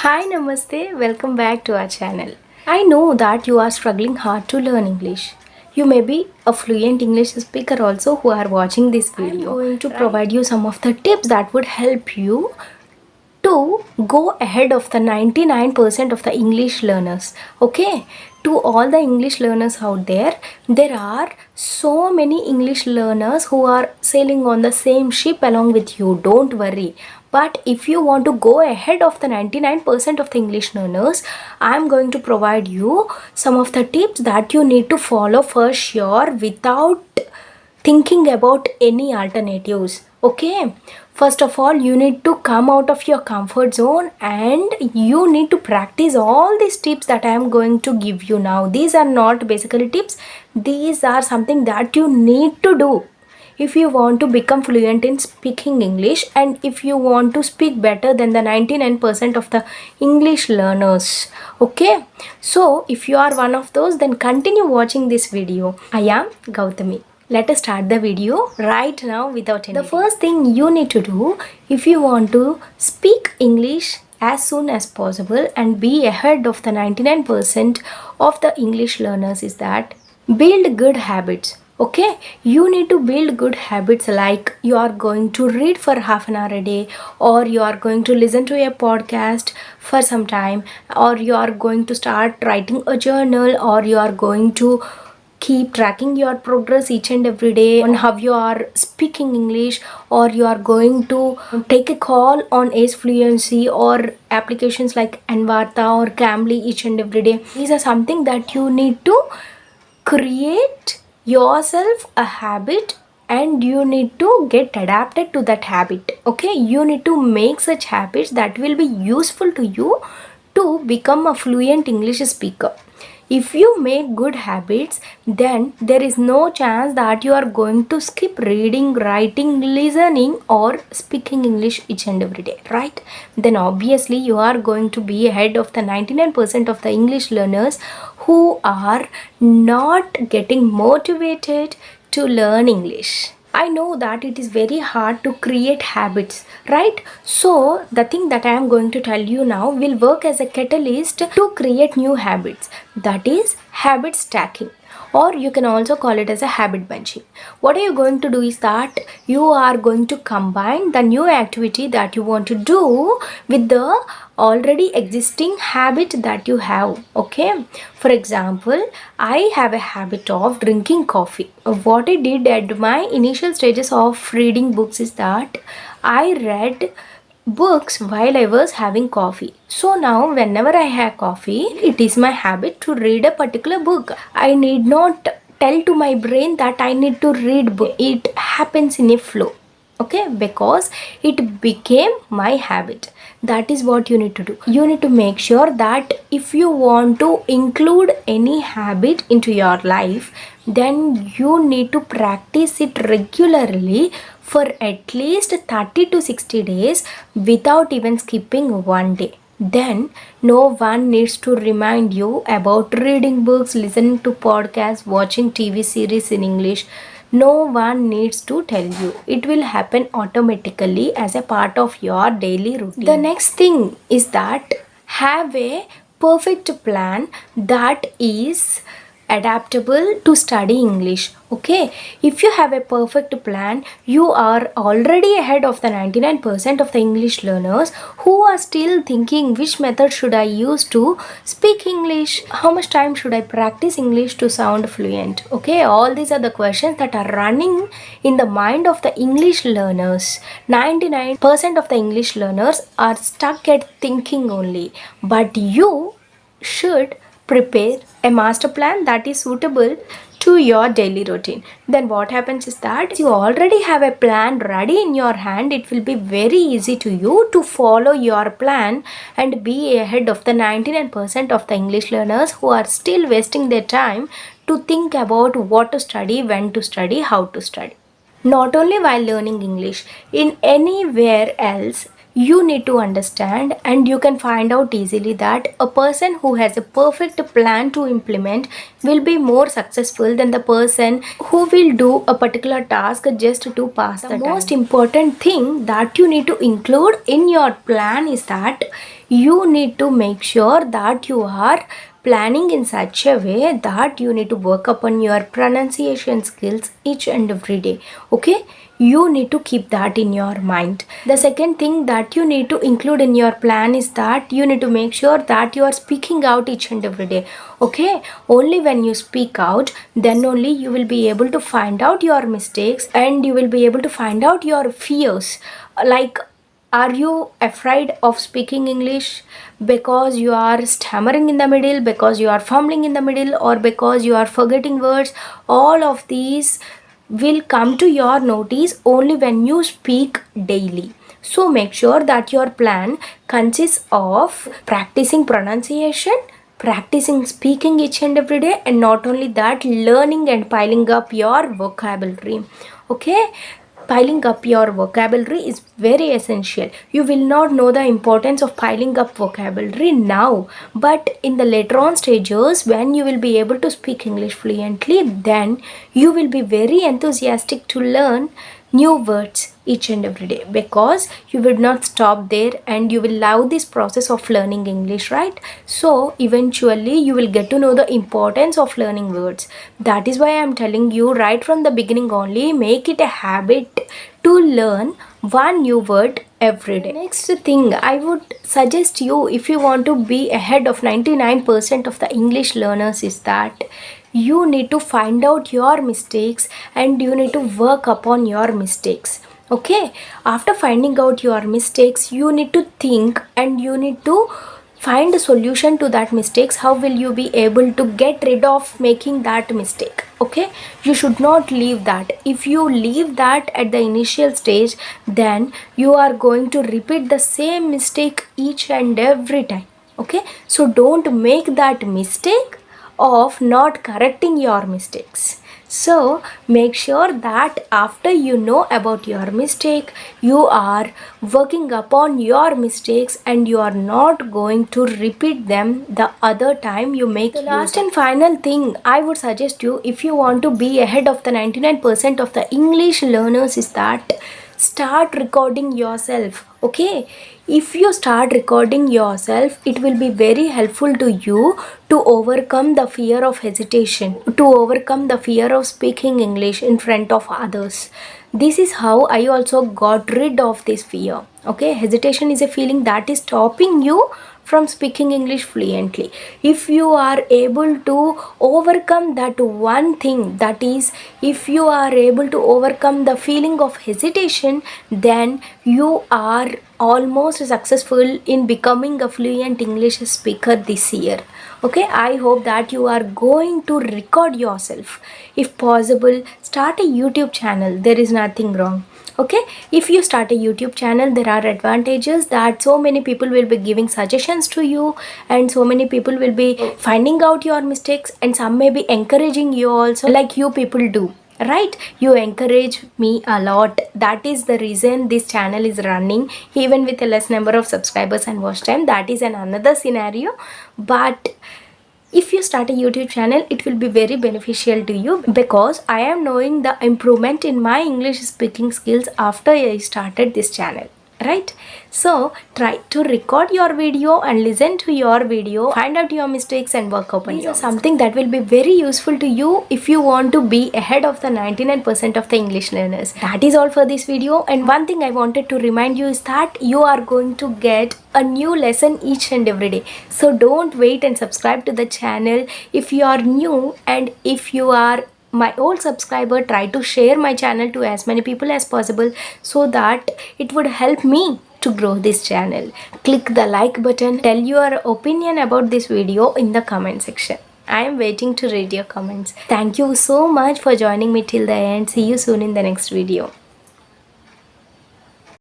Hi, Namaste. Welcome back to our channel. I know that you are struggling hard to learn English. You may be a fluent English speaker also who are watching this video. I'm going to provide you some of the tips that would help you to go ahead of the 99% of the English learners. Okay, to all the English learners out there are so many English learners who are sailing on the same ship along with you. Don't worry. But if you want to go ahead of the 99% of the English learners, I'm going to provide you some of the tips that you need to follow for sure without thinking about any alternatives. Okay, first of all, you need to come out of your comfort zone and you need to practice all these tips that I am going to give you now. These are not basically tips, these are something that you need to do if you want to become fluent in speaking English and if you want to speak better than the 99% of the English learners. Okay, so if you are one of those, then continue watching this video. I am Gautami. Let us start the video right now without any. The first thing you need to do if you want to speak English as soon as possible and be ahead of the 99% of the English learners is that build good habits. Okay, you need to build good habits like you are going to read for half an hour a day, or you are going to listen to a podcast for some time, or you are going to start writing a journal, or you are going to keep tracking your progress each and every day on how you are speaking English, or you are going to take a call on Ace Fluency or applications like Envarta or Cambly each and every day. These are something that you need to create yourself a habit and you need to get adapted to that habit. Okay, you need to make such habits that will be useful to you to become a fluent English speaker. If you make good habits, then there is no chance that you are going to skip reading, writing, listening, or speaking English each and every day, right? Then obviously you are going to be ahead of the 99% of the English learners who are not getting motivated to learn English. I know that it is very hard to create habits, right? So, the thing that I am going to tell you now will work as a catalyst to create new habits. That is habit stacking, or you can also call it as a habit bunching. What are you going to do is that you are going to combine the new activity that you want to do with the already existing habit that you have. Okay, for example, I have a habit of drinking coffee. What I did at my initial stages of reading books is that I read books while I was having coffee. So now whenever I have coffee, it is my habit to read a particular book. I need not tell to my brain that I need to read book. It happens in a flow. Okay, because it became my habit. That is what you need to do. You need to make sure that if you want to include any habit into your life, then you need to practice it regularly for at least 30 to 60 days without even skipping one day. Then no one needs to remind you about reading books, listening to podcasts, watching TV series in English. No one needs to tell you. It will happen automatically as a part of your daily routine. The next thing is that have a perfect plan that is adaptable to study English. Okay, if you have a perfect plan, you are already ahead of the 99% of the English learners who are still thinking which method should I use to speak English, how much time should I practice English to sound fluent. Okay, all these are the questions that are running in the mind of the English learners. 99% of the English learners are stuck at thinking only, but you should prepare a master plan that is suitable to your daily routine. Then what happens is that you already have a plan ready in your hand. It will be very easy to you to follow your plan and be ahead of the 99% of the English learners who are still wasting their time to think about what to study, when to study, how to study. Not only while learning English, in anywhere else, you need to understand, and you can find out easily that a person who has a perfect plan to implement will be more successful than the person who will do a particular task just to pass the time. The most important thing that you need to include in your plan is that you need to make sure that you are planning in such a way that you need to work upon your pronunciation skills each and every day. Okay, you need to keep that in your mind. The second thing that you need to include in your plan is that you need to make sure that you are speaking out each and every day. Okay, only when you speak out, then only you will be able to find out your mistakes, and you will be able to find out your fears. Like, are you afraid of speaking English because you are stammering in the middle, because you are fumbling in the middle, or because you are forgetting words? All of these will come to your notice only when you speak daily. So make sure that your plan consists of practicing pronunciation, practicing speaking each and every day, and not only that, learning and piling up your vocabulary. Okay, piling up your vocabulary is very essential. You will not know the importance of piling up vocabulary now, but in the later on stages, when you will be able to speak English fluently, then you will be very enthusiastic to learn new words each and every day, because you will not stop there and you will love this process of learning English, right? So eventually you will get to know the importance of learning words. That is why I am telling you right from the beginning only, make it a habit to learn one new word every day. Next thing I would suggest you, if you want to be ahead of 99% of the English learners, is that you need to find out your mistakes and you need to work upon your mistakes. Okay, after finding out your mistakes, you need to think and you need to find a solution to that mistakes. How will you be able to get rid of making that mistake? Okay, you should not leave that. If you leave that at the initial stage, then you are going to repeat the same mistake each and every time. Okay, so don't make that mistake of not correcting your mistakes. So make sure that after you know about your mistake, you are working upon your mistakes and you are not going to repeat them the other time you make. The last and final thing I would suggest you, if you want to be ahead of the 99% of the English learners, is that start recording yourself. Okay, if you start recording yourself, it will be very helpful to you to overcome the fear of hesitation, to overcome the fear of speaking English in front of others. This is how I also got rid of this fear. Okay, hesitation is a feeling that is stopping you from speaking English fluently. If you are able to overcome that one thing, that is, if you are able to overcome the feeling of hesitation, then you are almost successful in becoming a fluent English speaker this year. Okay, I hope that you are going to record yourself. If possible, start a YouTube channel. There is nothing wrong. Okay, if you start a YouTube channel, there are advantages that so many people will be giving suggestions to you, and so many people will be finding out your mistakes, and some may be encouraging you also, like you people do, right? You encourage me a lot. That is the reason this channel is running even with a less number of subscribers and watch time. That is another scenario. But if you start a YouTube channel, it will be very beneficial to you, because I am knowing the improvement in my English speaking skills after I started this channel, right? So try to record your video and listen to your video, find out your mistakes and work upon yours. Something that will be very useful to you if you want to be ahead of the 99% of the English learners. That is all for this video. And one thing I wanted to remind you is that you are going to get a new lesson each and every day. So don't wait and subscribe to the channel if you are new, and if you are my old subscriber, try to share my channel to as many people as possible, so that it would help me to grow this channel. Click the like button, tell your opinion about this video in the comment section. I am waiting to read your comments. Thank you so much for joining me till the end. See you soon in the next video.